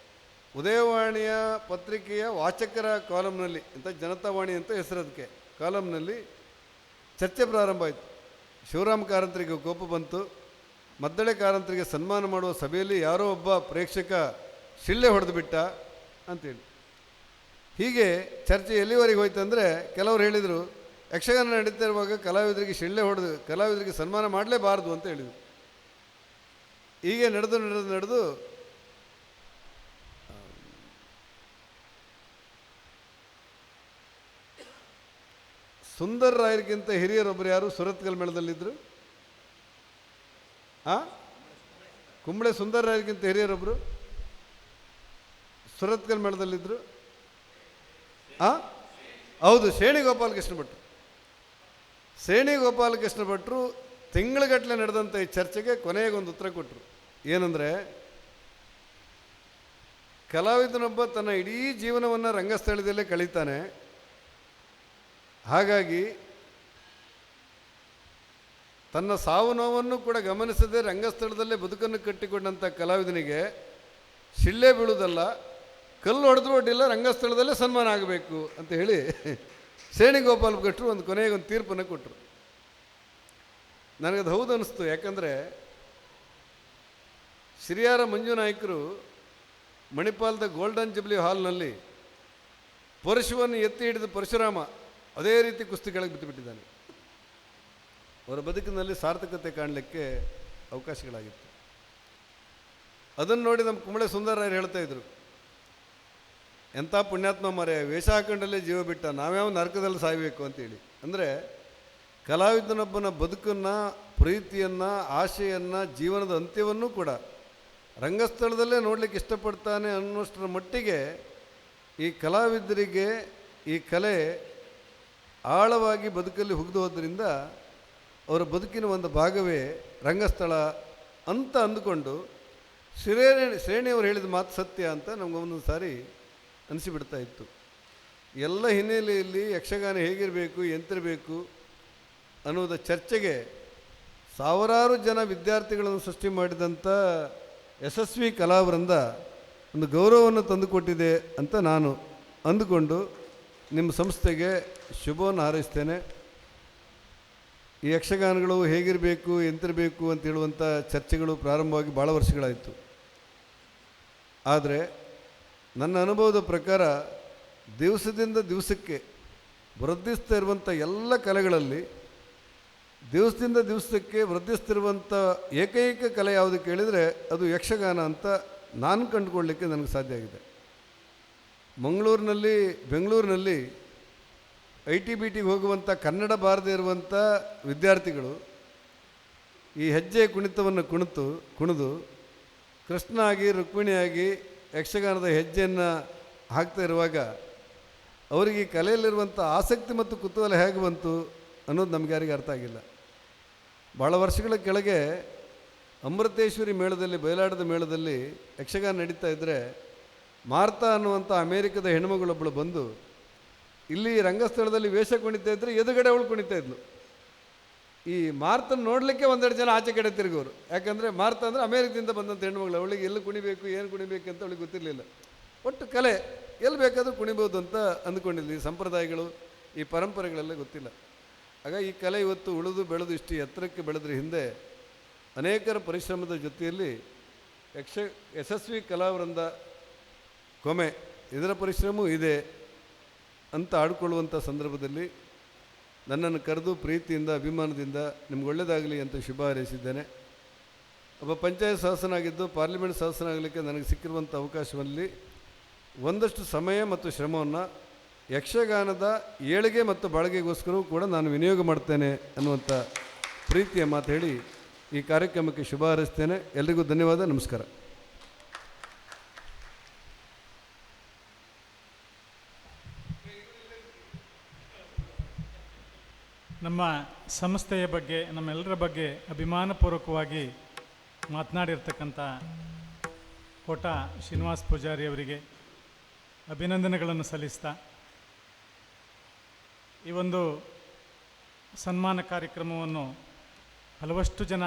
ಉದಯವಾಣಿಯ ಪತ್ರಿಕೆಯ ವಾಚಕರ ಕಾಲಮ್ನಲ್ಲಿ, ಇಂಥ ಜನತಾವಾಣಿ ಅಂತ ಹೆಸರದಕ್ಕೆ, ಕಾಲಮ್ನಲ್ಲಿ ಚರ್ಚೆ ಪ್ರಾರಂಭ ಆಯಿತು. ಶಿವರಾಮ ಕಾರಂತರಿಗೆ ಕೋಪ ಬಂತು. ಮದ್ದಳೆ ಕಾರಂತರಿಗೆ ಸನ್ಮಾನ ಮಾಡುವ ಸಭೆಯಲ್ಲಿ ಯಾರೋ ಒಬ್ಬ ಪ್ರೇಕ್ಷಕ ಶಿಳ್ಳೆ ಹೊಡೆದು ಬಿಟ್ಟ ಅಂತೇಳಿ. ಹೀಗೆ ಚರ್ಚೆ ಎಲ್ಲಿವರೆಗೆ ಹೋಯ್ತು ಅಂದರೆ ಕೆಲವರು ಹೇಳಿದರು ಯಕ್ಷಗಾನ ನಡೀತಾ ಇರುವಾಗ ಕಲಾವಿದರಿಗೆ ಶಿಳ್ಳೆ ಹೊಡೆದು ಕಲಾವಿದರಿಗೆ ಸನ್ಮಾನ ಮಾಡಲೇಬಾರ್ದು ಅಂತ ಹೇಳಿದರು. ಹೀಗೆ ನಡೆದು ಸುಂದರ್ ರಾಯರಿಗಿಂತ ಹಿರಿಯರೊಬ್ಬರು ಯಾರು ಸುರತ್ಕಲ್ ಮೇಳದಲ್ಲಿದ್ದರು? ಕುಂಬಳೆ ಸುಂದರ್ ರಾಯರಿಗಿಂತ ಹಿರಿಯರೊಬ್ಬರು ಸುರತ್ಕಲ್ ಮೇಳದಲ್ಲಿದ್ದರು. ಹೌದು, ಶೇಣಿ ಗೋಪಾಲಕೃಷ್ಣ ಭಟ್ರು. ಶೇಣಿ ಗೋಪಾಲಕೃಷ್ಣ ಭಟ್ರು ತಿಂಗಳಗಟ್ಟಲೆ ನಡೆದಂಥ ಈ ಚರ್ಚೆಗೆ ಕೊನೆಗೊಂದು ಉತ್ತರ ಕೊಟ್ಟರು. ಏನಂದರೆ, ಕಲಾವಿದನೊಬ್ಬ ತನ್ನ ಇಡೀ ಜೀವನವನ್ನು ರಂಗಸ್ಥಳದಲ್ಲೇ ಕಳೀತಾನೆ. ಹಾಗಾಗಿ ತನ್ನ ಸಾವು ನೋವನ್ನು ಕೂಡ ಗಮನಿಸದೆ ರಂಗಸ್ಥಳದಲ್ಲೇ ಬದುಕನ್ನು ಕಟ್ಟಿಕೊಂಡಂಥ ಕಲಾವಿದನಿಗೆ ಶಿಳ್ಳೆ ಬೀಳುವುದಲ್ಲ, ಕಲ್ಲು ಹೊಡೆದ್ರೂ ಅಡ್ಡಿಲ್ಲ, ರಂಗಸ್ಥಳದಲ್ಲೇ ಸನ್ಮಾನ ಆಗಬೇಕು ಅಂತ ಹೇಳಿ ಶೇಣಿ ಗೋಪಾಲ್ ಭಟ್ರು ಒಂದು ಕೊನೆಗೊಂದು ತೀರ್ಪನ್ನು ಕೊಟ್ಟರು. ನನಗದು ಹೌದು ಅನ್ನಿಸ್ತು. ಯಾಕಂದರೆ ಶ್ರೀಯಾರ ಮಂಜು ನಾಯ್ಕರು ಮಣಿಪಾಲದ ಗೋಲ್ಡನ್ ಜುಬ್ಲಿ ಹಾಲ್ನಲ್ಲಿ ಪರಶುವನ್ನು ಎತ್ತಿ ಹಿಡಿದ ಪರಶುರಾಮ ಅದೇ ರೀತಿ ಕುಸ್ತಿ ಕೆಳಗೆ ಬಿಟ್ಟುಬಿಟ್ಟಿದ್ದಾನೆ. ಅವರ ಬದುಕಿನಲ್ಲಿ ಸಾರ್ಥಕತೆ ಕಾಣಲಿಕ್ಕೆ ಅವಕಾಶಗಳಾಗಿತ್ತು. ಅದನ್ನು ನೋಡಿ ನಮ್ಮ ಕುಂಬಳೆ ಸುಂದರರಾಯರು ಹೇಳ್ತಾ ಇದ್ರು, ಎಂಥ ಪುಣ್ಯಾತ್ಮ ಮರೆ, ವೇಷ ಹಾಕೊಂಡಲ್ಲೇ ಜೀವ ಬಿಟ್ಟ, ನಾವ್ಯಾವ ನರಕದಲ್ಲಿ ಸಾಯಬೇಕು ಅಂತೇಳಿ. ಅಂದರೆ ಕಲಾವಿದನೊಬ್ಬನ ಬದುಕನ್ನು, ಪ್ರೀತಿಯನ್ನು, ಆಶೆಯನ್ನು, ಜೀವನದ ಅಂತ್ಯವನ್ನು ಕೂಡ ರಂಗಸ್ಥಳದಲ್ಲೇ ನೋಡಲಿಕ್ಕೆ ಇಷ್ಟಪಡ್ತಾನೆ ಅನ್ನೋಷ್ಟರ ಮಟ್ಟಿಗೆ ಈ ಕಲಾವಿದರಿಗೆ ಈ ಕಲೆ ಆಳವಾಗಿ ಬದುಕಲ್ಲಿ ಹುಗಿದು ಹೋದ್ರಿಂದ ಅವರ ಬದುಕಿನ ಒಂದು ಭಾಗವೇ ರಂಗಸ್ಥಳ ಅಂತ ಅಂದುಕೊಂಡು ಶ್ರೇಣಿಯವರು ಹೇಳಿದ ಮಾತು ಸತ್ಯ ಅಂತ ನಮ್ಗೆ ಒಂದೊಂದು ಸಾರಿ ಅನಿಸಿಬಿಡ್ತಾ ಇತ್ತು. ಎಲ್ಲ ಹಿನ್ನೆಲೆಯಲ್ಲಿ ಯಕ್ಷಗಾನ ಹೇಗಿರಬೇಕು, ಎಂತಿರಬೇಕು ಅನ್ನೋದ ಚರ್ಚೆಗೆ ಸಾವಿರಾರು ಜನ ವಿದ್ಯಾರ್ಥಿಗಳನ್ನು ಸೃಷ್ಟಿ ಮಾಡಿದಂಥ ಯಶಸ್ವಿ ಕಲಾವೃಂದ ಒಂದು ಗೌರವವನ್ನು ತಂದುಕೊಟ್ಟಿದೆ ಅಂತ ನಾನು ಅಂದುಕೊಂಡು ನಿಮ್ಮ ಸಂಸ್ಥೆಗೆ ಶುಭವನ್ನು ಹಾರೈಸ್ತೇನೆ. ಈ ಯಕ್ಷಗಾನಗಳು ಹೇಗಿರಬೇಕು, ಎಂತಿರಬೇಕು ಅಂತ ಹೇಳುವಂಥ ಚರ್ಚೆಗಳು ಪ್ರಾರಂಭವಾಗಿ ಭಾಳ ವರ್ಷಗಳಾಯಿತು. ಆದರೆ ನನ್ನ ಅನುಭವದ ಪ್ರಕಾರ ದಿವಸದಿಂದ ದಿವಸಕ್ಕೆ ವೃದ್ಧಿಸ್ತಾ ಇರುವಂಥ ಎಲ್ಲ ಕಲೆಗಳಲ್ಲಿ ದಿವಸದಿಂದ ದಿವಸಕ್ಕೆ ವೃದ್ಧಿಸ್ತಿರುವಂಥ ಏಕೈಕ ಕಲೆ ಯಾವುದು ಕೇಳಿದರೆ ಅದು ಯಕ್ಷಗಾನ ಅಂತ ನಾನು ಕಂಡುಕೊಳ್ಳಲಿಕ್ಕೆ ನನಗೆ ಸಾಧ್ಯ ಆಗಿದೆ. ಬೆಂಗಳೂರಿನಲ್ಲಿ ITBTಗೆ ಹೋಗುವಂಥ ಕನ್ನಡ ಬಾರದೇ ಇರುವಂಥ ವಿದ್ಯಾರ್ಥಿಗಳು ಈ ಹೆಜ್ಜೆ ಕುಣಿತವನ್ನು ಕುಣಿದು ಕೃಷ್ಣ ಆಗಿ ರುಕ್ಮಿಣಿಯಾಗಿ ಯಕ್ಷಗಾನದ ಹೆಜ್ಜೆಯನ್ನು ಹಾಕ್ತಾ ಇರುವಾಗ ಅವರಿಗೆ ಈ ಕಲೆಯಲ್ಲಿರುವಂಥ ಆಸಕ್ತಿ ಮತ್ತು ಕುತೂಹಲ ಹೇಗೆ ಬಂತು ಅನ್ನೋದು ನಮ್ಗೆ ಯಾರಿಗೆ ಅರ್ಥ ಆಗಿಲ್ಲ. ಭಾಳ ವರ್ಷಗಳ ಕೆಳಗೆ ಅಮೃತೇಶ್ವರಿ ಮೇಳದಲ್ಲಿ, ಬಯಲಾಟದ ಮೇಳದಲ್ಲಿ ಯಕ್ಷಗಾನ ನಡೀತಾ ಇದ್ದರೆ ಮಾರ್ತಾ ಅನ್ನುವಂಥ ಅಮೇರಿಕದ ಹೆಣ್ಮಗಳೊಬ್ಬಳು ಬಂದು ಇಲ್ಲಿ ರಂಗಸ್ಥಳದಲ್ಲಿ ವೇಷ ಕುಣಿತಾ ಇದ್ದರೆ ಎದುರುಗಡೆ ಅವಳು ಕುಣಿತಾ ಇದ್ಲು. ಈ ಮಾರ್ತನ್ನು ನೋಡಲಿಕ್ಕೆ ಒಂದೆರಡು ಜನ ಆಚೆ ಕಡೆ ತಿರುಗೋರು. ಯಾಕಂದರೆ ಮಾರ್ತಾ ಅಂದರೆ ಅಮೇರಿಕದಿಂದ ಬಂದಂಥ ಹೆಣ್ಮಗಳು, ಅವಳಿಗೆ ಎಲ್ಲಿ ಕುಣಿಬೇಕು, ಏನು ಕುಣಿಬೇಕು ಅಂತ ಅವಳಿಗೆ ಗೊತ್ತಿರಲಿಲ್ಲ. ಒಟ್ಟು ಕಲೆ ಎಲ್ಲಿ ಬೇಕಾದರೂ ಕುಣಿಬೋದು ಅಂತ ಅಂದ್ಕೊಂಡಿದ್ವಿ. ಈ ಸಂಪ್ರದಾಯಗಳು, ಈ ಪರಂಪರೆಗಳೆಲ್ಲ ಗೊತ್ತಿಲ್ಲ. ಆಗ ಈ ಕಲೆ ಇವತ್ತು ಉಳಿದು ಬೆಳೆದು ಇಷ್ಟು ಎತ್ತರಕ್ಕೆ ಬೆಳೆದ್ರ ಹಿಂದೆ ಅನೇಕರ ಪರಿಶ್ರಮದ ಜೊತೆಯಲ್ಲಿ ಯಶಸ್ವಿ ಕಲಾವೃಂದ ಕೊಮೆ ಇದರ ಪರಿಶ್ರಮವೂ ಇದೆ ಅಂತ ಆಡ್ಕೊಳ್ಳುವಂಥ ಸಂದರ್ಭದಲ್ಲಿ ನನ್ನನ್ನು ಕರೆದು ಪ್ರೀತಿಯಿಂದ, ಅಭಿಮಾನದಿಂದ ನಿಮ್ಗೆ ಒಳ್ಳೆಯದಾಗಲಿ ಅಂತ ಶುಭ ಹಾರೈಸಿದ್ದೇನೆ. ಒಬ್ಬ ಪಂಚಾಯತ್ ಸದಸ್ಯನಾಗಿದ್ದು ಪಾರ್ಲಿಮೆಂಟ್ ಸದಸ್ಯನಾಗಲಿಕ್ಕೆ ನನಗೆ ಸಿಕ್ಕಿರುವಂಥ ಅವಕಾಶದಲ್ಲಿ ಒಂದಷ್ಟು ಸಮಯ ಮತ್ತು ಶ್ರಮವನ್ನು ಯಕ್ಷಗಾನದ ಏಳಿಗೆ ಮತ್ತು ಬಾಳಿಗೆಗೋಸ್ಕರವೂ ಕೂಡ ನಾನು ವಿನಿಯೋಗ ಮಾಡ್ತೇನೆ ಅನ್ನುವಂಥ ಪ್ರೀತಿಯ ಮಾತು ಹೇಳಿ ಈ ಕಾರ್ಯಕ್ರಮಕ್ಕೆ ಶುಭ ಹಾರೈಸ್ತೇನೆ. ಎಲ್ರಿಗೂ ಧನ್ಯವಾದ, ನಮಸ್ಕಾರ. ನಮ್ಮ ಸಂಸ್ಥೆಯ ಬಗ್ಗೆ, ನಮ್ಮೆಲ್ಲರ ಬಗ್ಗೆ ಅಭಿಮಾನಪೂರ್ವಕವಾಗಿ ಮಾತನಾಡಿರ್ತಕ್ಕಂಥ ಕೋಟ ಶ್ರೀನಿವಾಸ್ ಪೂಜಾರಿ ಅವರಿಗೆ ಅಭಿನಂದನೆಗಳನ್ನು ಸಲ್ಲಿಸ್ತಾ, ಈ ಒಂದು ಸನ್ಮಾನ ಕಾರ್ಯಕ್ರಮವನ್ನು ಹಲವಷ್ಟು ಜನ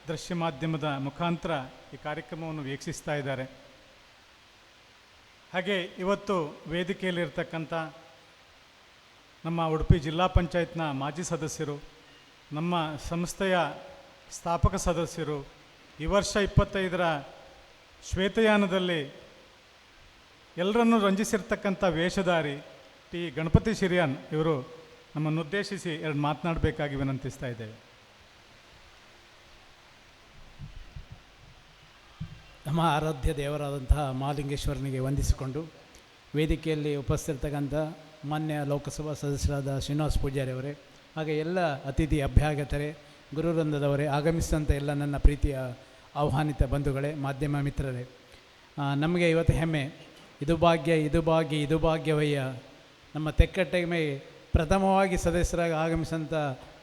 ದೃಶ್ಯ ಮಾಧ್ಯಮದ ಮುಖಾಂತರ ಈ ಕಾರ್ಯಕ್ರಮವನ್ನು ವೀಕ್ಷಿಸ್ತಾ ಇದ್ದಾರೆ. ಹಾಗೆ ಇವತ್ತು ವೇದಿಕೆಯಲ್ಲಿರ್ತಕ್ಕಂಥ ನಮ್ಮ ಉಡುಪಿ ಜಿಲ್ಲಾ ಪಂಚಾಯತ್ನ ಮಾಜಿ ಸದಸ್ಯರು, ನಮ್ಮ ಸಂಸ್ಥೆಯ ಸ್ಥಾಪಕ ಸದಸ್ಯರು, ಈ ವರ್ಷ 25ರ ಶ್ವೇತಯಾನದಲ್ಲಿ ಎಲ್ಲರನ್ನೂ ರಂಜಿಸಿರ್ತಕ್ಕಂಥ ವೇಷಧಾರಿ ಟಿ ಗಣಪತಿ ಶಿರಿಯಾನ್ ಇವರು ನಮ್ಮನ್ನುದ್ದೇಶಿಸಿ ಎರಡು ಮಾತನಾಡಬೇಕಾಗಿ ವಿನಂತಿಸ್ತಾ ಇದ್ದೇವೆ. ನಮ್ಮ ಆರಾಧ್ಯ ದೇವರಾದಂತಹ ಮಹಾಲಿಂಗೇಶ್ವರನಿಗೆ ವಂದಿಸಿಕೊಂಡು ವೇದಿಕೆಯಲ್ಲಿ ಉಪಸ್ಥಿತರ್ತಕ್ಕಂಥ ಮಾನ್ಯ ಲೋಕಸಭಾ ಸದಸ್ಯರಾದ ಶ್ರೀನಿವಾಸ ಪೂಜಾರಿ ಅವರೇ, ಹಾಗೆ ಎಲ್ಲ ಅತಿಥಿ ಅಭ್ಯಾಗತರೇ, ಗುರುವೃಂದದವರೇ, ಆಗಮಿಸಿದಂಥ ಎಲ್ಲ ನನ್ನ ಪ್ರೀತಿಯ ಆಹ್ವಾನಿತ ಬಂಧುಗಳೇ, ಮಾಧ್ಯಮ ಮಿತ್ರರೇ, ನಮಗೆ ಇವತ್ತು ಹೆಮ್ಮೆ. ಇದು ಭಾಗ್ಯ, ಇದು ಭಾಗ್ಯ, ಇದು ಭಾಗ್ಯವಯ್ಯ. ನಮ್ಮ ತೆಕ್ಕಟ್ಟೆಗೆ ಪ್ರಥಮವಾಗಿ ಸದಸ್ಯರಾಗಿ ಆಗಮಿಸಿದಂಥ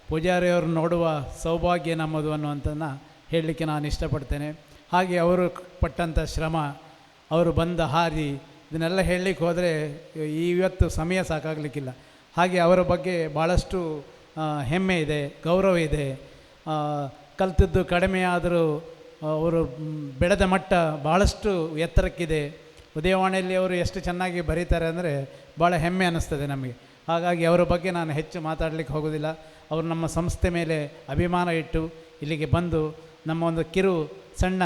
ಪೂಜಾರಿಯವರು ನೋಡುವ ಸೌಭಾಗ್ಯ ನಮ್ಮದು ಅನ್ನುವಂಥದ್ದನ್ನು ಹೇಳಲಿಕ್ಕೆ ನಾನು ಇಷ್ಟಪಡ್ತೇನೆ. ಹಾಗೆ ಅವರು ಪಟ್ಟಂಥ ಶ್ರಮ, ಅವರು ಬಂದ ಹಾದಿ, ಇದನ್ನೆಲ್ಲ ಹೇಳಲಿಕ್ಕೆ ಹೋದರೆ ಇವತ್ತು ಸಮಯ ಸಾಕಾಗಲಿಕ್ಕಿಲ್ಲ. ಹಾಗೆ ಅವರ ಬಗ್ಗೆ ಭಾಳಷ್ಟು ಹೆಮ್ಮೆ ಇದೆ, ಗೌರವ ಇದೆ. ಕಲಿತದ್ದು ಕಡಿಮೆ ಆದರೂ ಅವರು ಬೆಳೆದ ಮಟ್ಟ ಭಾಳಷ್ಟು ಎತ್ತರಕ್ಕಿದೆ. ಉದಯವಾಣಿಯಲ್ಲಿ ಅವರು ಎಷ್ಟು ಚೆನ್ನಾಗಿ ಬರೀತಾರೆ ಅಂದರೆ ಭಾಳ ಹೆಮ್ಮೆ ಅನ್ನಿಸ್ತದೆ ನಮಗೆ. ಹಾಗಾಗಿ ಅವರ ಬಗ್ಗೆ ನಾನು ಹೆಚ್ಚು ಮಾತಾಡಲಿಕ್ಕೆ ಹೋಗೋದಿಲ್ಲ. ಅವರು ನಮ್ಮ ಸಂಸ್ಥೆ ಮೇಲೆ ಅಭಿಮಾನ ಇಟ್ಟು ಇಲ್ಲಿಗೆ ಬಂದು ನಮ್ಮ ಒಂದು ಸಣ್ಣ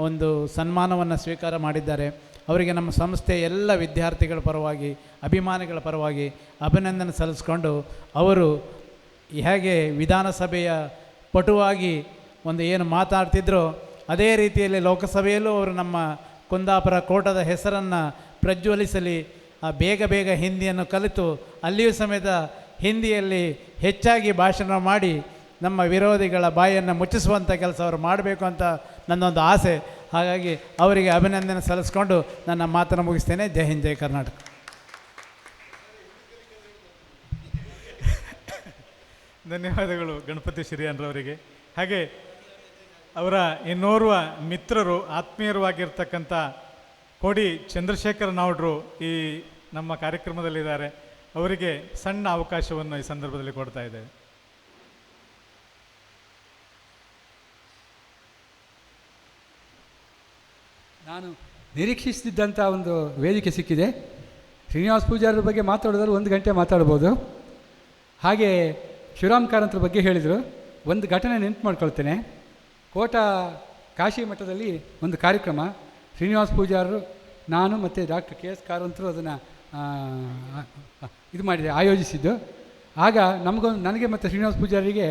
ಒಂದು ಸನ್ಮಾನವನ್ನು ಸ್ವೀಕಾರ ಮಾಡಿದ್ದಾರೆ. ಅವರಿಗೆ ನಮ್ಮ ಸಂಸ್ಥೆಯ ಎಲ್ಲ ವಿದ್ಯಾರ್ಥಿಗಳ ಪರವಾಗಿ, ಅಭಿಮಾನಿಗಳ ಪರವಾಗಿ ಅಭಿನಂದನೆ ಸಲ್ಲಿಸ್ಕೊಂಡು, ಅವರು ಹೇಗೆ ವಿಧಾನಸಭೆಯ ಪಟುವಾಗಿ ಒಂದು ಏನು ಮಾತಾಡ್ತಿದ್ರೋ ಅದೇ ರೀತಿಯಲ್ಲಿ ಲೋಕಸಭೆಯಲ್ಲೂ ಅವರು ನಮ್ಮ ಕುಂದಾಪುರ ಕೋಟದ ಹೆಸರನ್ನು ಪ್ರಜ್ವಲಿಸಲಿ, ಬೇಗ ಹಿಂದಿಯನ್ನು ಕಲಿತು ಅಲ್ಲಿಯೂ ಸಮೇತ ಹಿಂದಿಯಲ್ಲಿ ಹೆಚ್ಚಾಗಿ ಭಾಷಣ ಮಾಡಿ ನಮ್ಮ ವಿರೋಧಿಗಳ ಬಾಯನ್ನು ಮುಚ್ಚಿಸುವಂಥ ಕೆಲಸ ಅವರು ಮಾಡಬೇಕು ಅಂತ ನನ್ನೊಂದು ಆಸೆ. ಹಾಗಾಗಿ ಅವರಿಗೆ ಅಭಿನಂದನೆ ಸಲ್ಲಿಸ್ಕೊಂಡು ನನ್ನ ಮಾತನ್ನು ಮುಗಿಸ್ತೇನೆ. ಜೈ ಹಿಂದ್, ಜೈ ಕರ್ನಾಟಕ. ಧನ್ಯವಾದಗಳು ಗಣಪತಿ ಶಿರಿಯಾನ್ರವರಿಗೆ. ಹಾಗೆ ಅವರ ಇನ್ನೋರ್ವ ಮಿತ್ರರು, ಆತ್ಮೀಯರು ಆಗಿರ್ತಕ್ಕಂಥ ಕೋಡಿ ಚಂದ್ರಶೇಖರ್ ನಾವ್ಡ್ರು ಈ ನಮ್ಮ ಕಾರ್ಯಕ್ರಮದಲ್ಲಿದ್ದಾರೆ. ಅವರಿಗೆ ಸಣ್ಣ ಅವಕಾಶವನ್ನು ಈ ಸಂದರ್ಭದಲ್ಲಿ ಕೊಡ್ತಾ ಇದ್ದೇವೆ. ನಾನು ನಿರೀಕ್ಷಿಸ್ತಿದ್ದಂಥ ಒಂದು ವೇದಿಕೆ ಸಿಕ್ಕಿದೆ. ಶ್ರೀನಿವಾಸ ಪೂಜಾರರ ಬಗ್ಗೆ ಮಾತಾಡೋದಾದ್ರೆ 1 ಗಂಟೆ ಮಾತಾಡ್ಬೋದು. ಹಾಗೆ ಶಿವರಾಮ್ ಕಾರಂತರ ಬಗ್ಗೆ ಹೇಳಿದರು. ಒಂದು ಘಟನೆ ನೆನಪು ಮಾಡ್ಕೊಳ್ತೇನೆ. ಕೋಟ ಕಾಶಿ ಮಠದಲ್ಲಿ ಒಂದು ಕಾರ್ಯಕ್ರಮ, ಶ್ರೀನಿವಾಸ ಪೂಜಾರರು, ನಾನು ಮತ್ತು ಡಾಕ್ಟರ್ ಕೆ ಎಸ್ ಕಾರಂತರು ಅದನ್ನು ಇದು ಮಾಡಿದೆ, ಆಯೋಜಿಸಿದ್ದು. ಆಗ ನನಗೆ ಮತ್ತು ಶ್ರೀನಿವಾಸ ಪೂಜಾರಿಗೆ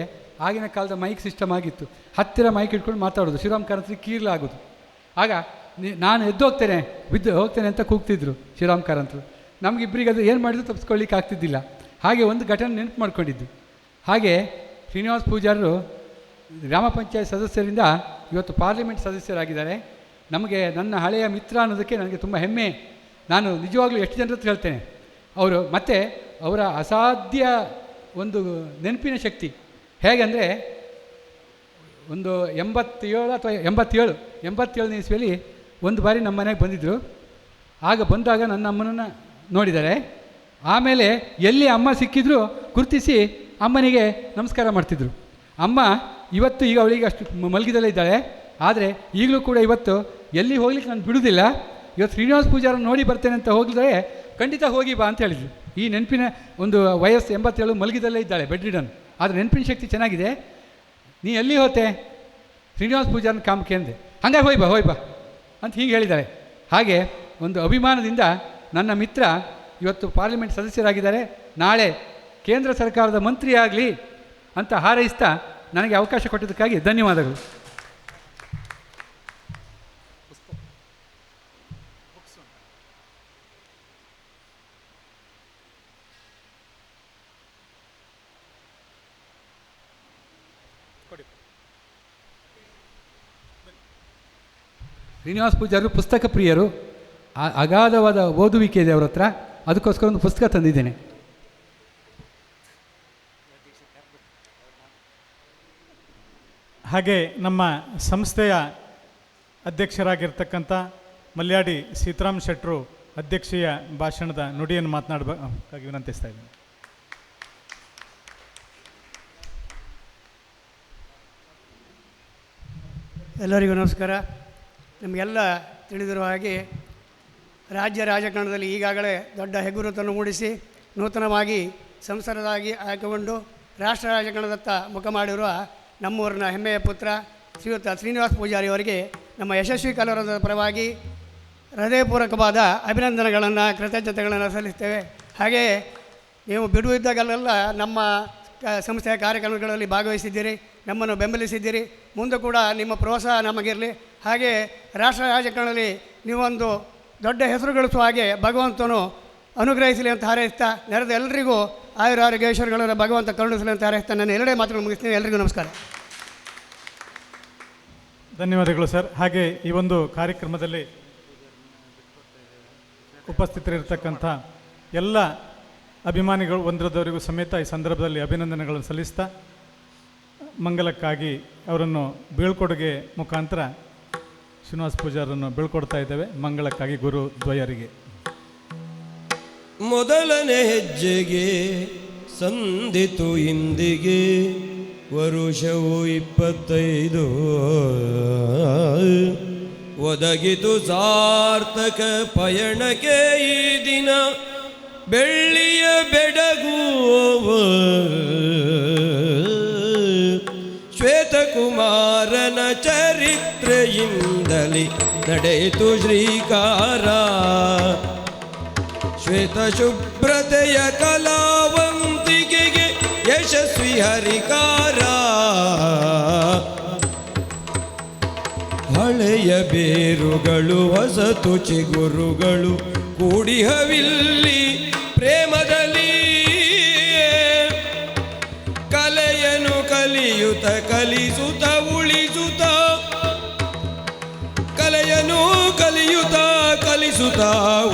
ಆಗಿನ ಕಾಲದ ಮೈಕ್ ಸಿಸ್ಟಮ್ ಆಗಿತ್ತು. ಹತ್ತಿರ ಮೈಕ್ ಇಟ್ಕೊಂಡು ಮಾತಾಡೋದು, ಶಿವರಾಮ್ ಕಾರಂತರಿಗೆ ಕೀರ್ಲಾಗೋದು. ಆಗ ನಾನು ಎದ್ದು ಹೋಗ್ತೇನೆ ಅಂತ ಕೂಗ್ತಿದ್ರು ಶಿವರಾಮ್ ಕಾರಂತರು. ನಮಗಿಬ್ಬರಿಗೆ ಅದು ಏನು ಮಾಡಿದ್ರು ತಪ್ಪಿಸ್ಕೊಳ್ಳಿಕ್ಕೆ ಆಗ್ತಿದ್ದಿಲ್ಲ. ಹಾಗೆ ಒಂದು ಘಟನೆ ನೆನಪು ಮಾಡ್ಕೊಂಡಿದ್ದು. ಹಾಗೆ ಶ್ರೀನಿವಾಸ ಪೂಜಾರರು ಗ್ರಾಮ ಪಂಚಾಯತ್ ಸದಸ್ಯರಿಂದ ಇವತ್ತು ಪಾರ್ಲಿಮೆಂಟ್ ಸದಸ್ಯರಾಗಿದ್ದಾರೆ. ನಮಗೆ ನನ್ನ ಹಳೆಯ ಮಿತ್ರ ಅನ್ನೋದಕ್ಕೆ ನನಗೆ ತುಂಬ ಹೆಮ್ಮೆ. ನಾನು ನಿಜವಾಗ್ಲೂ ಎಷ್ಟು ಜನರ ಹತ್ರ ಹೇಳ್ತೇನೆ. ಅವರು ಮತ್ತು ಅವರ ಅಸಾಧ್ಯ ಒಂದು ನೆನಪಿನ ಶಕ್ತಿ ಹೇಗೆಂದರೆ, ಒಂದು 87 ಅಥವಾ 87ನೇ ಇಸ್ವಿಯಲ್ಲಿ ಒಂದು ಬಾರಿ ನಮ್ಮ ಮನೆಗೆ ಬಂದಿದ್ದರು. ಆಗ ಬಂದಾಗ ನನ್ನ ಅಮ್ಮನನ್ನು ನೋಡಿದ್ದಾರೆ. ಆಮೇಲೆ ಎಲ್ಲಿ ಅಮ್ಮ ಸಿಕ್ಕಿದ್ರು ಗುರುತಿಸಿ ಅಮ್ಮನಿಗೆ ನಮಸ್ಕಾರ ಮಾಡ್ತಿದ್ರು. ಅಮ್ಮ ಇವತ್ತು ಈಗ ಅವಳಿಗೆ ಅಷ್ಟು ಮಲಗಿದಲ್ಲೇ ಇದ್ದಾಳೆ. ಆದರೆ ಈಗಲೂ ಕೂಡ ಇವತ್ತು ಎಲ್ಲಿ ಹೋಗ್ಲಿಕ್ಕೆ ನಾನು ಬಿಡುವುದಿಲ್ಲ. ಇವತ್ತು ಶ್ರೀನಿವಾಸ ಪೂಜಾರ ನೋಡಿ ಬರ್ತೇನೆ ಅಂತ ಹೋಗಿದ್ರೆ ಖಂಡಿತ ಹೋಗಿ ಬಾ ಅಂತ ಹೇಳಿದ್ರು. ಈ ನೆನಪಿನ ಒಂದು ವಯಸ್ಸು 87, ಮಲಗಿದಲ್ಲೇ ಇದ್ದಾಳೆ, ಬೆಡ್ ರಿಡನ್. ಆದರೆ ನೆನಪಿನ ಶಕ್ತಿ ಚೆನ್ನಾಗಿದೆ. ನೀ ಎಲ್ಲಿ ಹೋತೆ? ಶ್ರೀನಿವಾಸ ಪೂಜಾರನ ಕಾಮಕ್ಕೆ ಅಂದೆ. ಹಂಗಾಗಿ ಹೋಯ್ ಬಾ ಅಂತ ಹೀಗೆ ಹೇಳಿದ್ದಾರೆ. ಹಾಗೆ ಒಂದು ಅಭಿಮಾನದಿಂದ ನನ್ನ ಮಿತ್ರ ಇವತ್ತು ಪಾರ್ಲಿಮೆಂಟ್ ಸದಸ್ಯರಾಗಿದ್ದಾರೆ. ನಾಳೆ ಕೇಂದ್ರ ಸರ್ಕಾರದ ಮಂತ್ರಿ ಆಗಲಿ ಅಂತ ಹಾರೈಸ್ತಾ ನನಗೆ ಅವಕಾಶ ಕೊಟ್ಟಿದ್ದಕ್ಕಾಗಿ ಧನ್ಯವಾದಗಳು. ಶ್ರೀನಿವಾಸ ಪೂಜಾರರು ಪುಸ್ತಕ ಪ್ರಿಯರು, ಅಗಾಧವಾದ ಓದುವಿಕೆ ಇದೆ ಅವರ ಹತ್ರ. ಅದಕ್ಕೋಸ್ಕರ ಒಂದು ಪುಸ್ತಕ ತಂದಿದ್ದೇನೆ. ಹಾಗೆ ನಮ್ಮ ಸಂಸ್ಥೆಯ ಅಧ್ಯಕ್ಷರಾಗಿರ್ತಕ್ಕಂಥ ಮಲ್ಯಾಡಿ ಸೀತಾರಾಮ್ ಶೆಟ್ಟರು ಅಧ್ಯಕ್ಷೀಯ ಭಾಷಣದ ನುಡಿಯನ್ನು ಮಾತನಾಡಬೇಕಾಗಿ ವಿನಂತಿಸ್ತಾ ಇದ್ದೀನಿ. ಎಲ್ಲರಿಗೂ ನಮಸ್ಕಾರ. ನಮಗೆಲ್ಲ ತಿಳಿದಿರುವ ಹಾಗೆ ರಾಜ್ಯ ರಾಜಕಾರಣದಲ್ಲಿ ಈಗಾಗಲೇ ದೊಡ್ಡ ಹೆಗ್ಗುರುತನ್ನು ಮೂಡಿಸಿ ನೂತನವಾಗಿ ಸಂಸದರಾಗಿ ಆಯ್ಕೆಗೊಂಡು ರಾಷ್ಟ್ರ ರಾಜಕಾರಣದತ್ತ ಮುಖ ಮಾಡಿರುವ ನಮ್ಮೂರಿನ ಹೆಮ್ಮೆಯ ಪುತ್ರ ಶ್ರೀಯುತ ಶ್ರೀನಿವಾಸ ಪೂಜಾರಿ ಅವರಿಗೆ ನಮ್ಮ ಯಶಸ್ವಿ ಕಲಾವಿದರ ಪರವಾಗಿ ಹೃದಯಪೂರ್ವಕವಾದ ಅಭಿನಂದನೆಗಳನ್ನು ಕೃತಜ್ಞತೆಗಳನ್ನು ಸಲ್ಲಿಸ್ತೇವೆ. ಹಾಗೆಯೇ ನೀವು ಬಿಡುವಿದ್ದಾಗಲೆಲ್ಲ ನಮ್ಮ ಸಂಸ್ಥೆಯ ಕಾರ್ಯಕ್ರಮಗಳಲ್ಲಿ ಭಾಗವಹಿಸಿದ್ದೀರಿ, ನಮ್ಮನ್ನು ಬೆಂಬಲಿಸಿದ್ದೀರಿ. ಮುಂದೆ ಕೂಡ ನಿಮ್ಮ ಪ್ರೋತ್ಸಾಹ ನಮಗಿರಲಿ. ಹಾಗೆ ರಾಷ್ಟ್ರ ರಾಜಕಾರಣದಲ್ಲಿ ನೀವೊಂದು ದೊಡ್ಡ ಹೆಸರು ಗಳಿಸುವ ಹಾಗೆ ಭಗವಂತನು ಅನುಗ್ರಹಿಸಲಿ ಅಂತ ಹಾರೈಸ್ತಾ, ನೆರೆದ ಎಲ್ಲರಿಗೂ ಆಯುರಾರೋಗ್ಯ ಐಶ್ವರ್ಯಗಳನ್ನು ಭಗವಂತ ಕರುಣಿಸಲಿ ಅಂತ ಹಾರೈಸ್ತಾ ನಾನು ಎರಡೇ ಮಾತುಗಳು ಮುಗಿಸ್ತೀನಿ. ಎಲ್ಲರಿಗೂ ನಮಸ್ಕಾರ. ಧನ್ಯವಾದಗಳು ಸರ್. ಹಾಗೆ ಈ ಒಂದು ಕಾರ್ಯಕ್ರಮದಲ್ಲಿ ಉಪಸ್ಥಿತರಿರ್ತಕ್ಕಂಥ ಎಲ್ಲ ಅಭಿಮಾನಿಗಳು ಒಂದರದವರಿಗೂ ಸಮೇತ ಈ ಸಂದರ್ಭದಲ್ಲಿ ಅಭಿನಂದನೆಗಳನ್ನು ಸಲ್ಲಿಸ್ತಾ ಮಂಗಲಕ್ಕಾಗಿ ಅವರನ್ನು ಬೀಳ್ಕೊಡುಗೆ ಮುಖಾಂತರ ಶ್ರೀನಿವಾಸ ಪೂಜಾರನ್ನು ಬೀಳ್ಕೊಡ್ತಾ ಇದ್ದೇವೆ. ಮಂಗಳಕ್ಕಾಗಿ ಗುರು ದ್ವಯರಿಗೆ. ಮೊದಲನೇ ಹೆಜ್ಜೆಗೆ ಸಂದಿತು ಇಂದಿಗೆ ವರುಷವು 25 ಒದಗಿತು ಸಾರ್ಥಕ ಪಯಣಕ್ಕೆ ಈ ದಿನ ಬೆಳ್ಳಿಯ ಬೆಡಗುವ ಶ್ವೇತಕುಮಾರನ ಚರಿತ್ರೆಯಿಂದಲೇ ನಡೆಯಿತು ಶ್ರೀಕಾರ. ಶ್ವೇತ ಶುಭ್ರತೆಯ ಕಲಾವಂತಿಕೆಗೆ ಯಶಸ್ವಿ ಹರಿಕಾರ. ಹಳೆಯ ಬೇರುಗಳು ಹೊಸತು ಚಿಗುರುಗಳು ಕೂಡಿಹವಿಲ್ಲಿ ಪ್ರೇಮದಲ್ಲಿ ಕಲೆಯನ್ನು ಕಲಿಯುತ್ತ ಕಲಿಸುತ್ತ ಉಳಿಸುತ್ತ ಕಲೆಯನ್ನು ಕಲಿಯುತ್ತ ಕಲಿಸುತ್ತ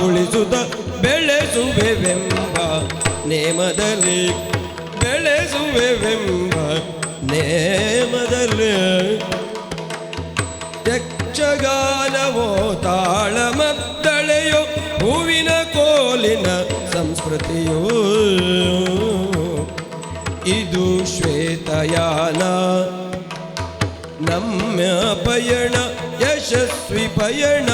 ಉಳಿಸುತ್ತ ಬೆಳೆಸುವೆವೆಂಬ ನೇಮದಲ್ಲಿ ಬೆಳೆಸುವೆವೆಂಬ ನೇಮದಲ್ಲಿ ಯಕ್ಷಗಾನವೋ ತಾಳಮದ್ದಳೆಯೋ ಹೂವಿನ ಕೋಲಿನ ಸಂಸ್ಕೃತಿಯೋ ಇದು ಶ್ವೇತಯಾನ ನಮ್ಮ ಪಯಣ ಯಶಸ್ವಿ ಪಯಣ.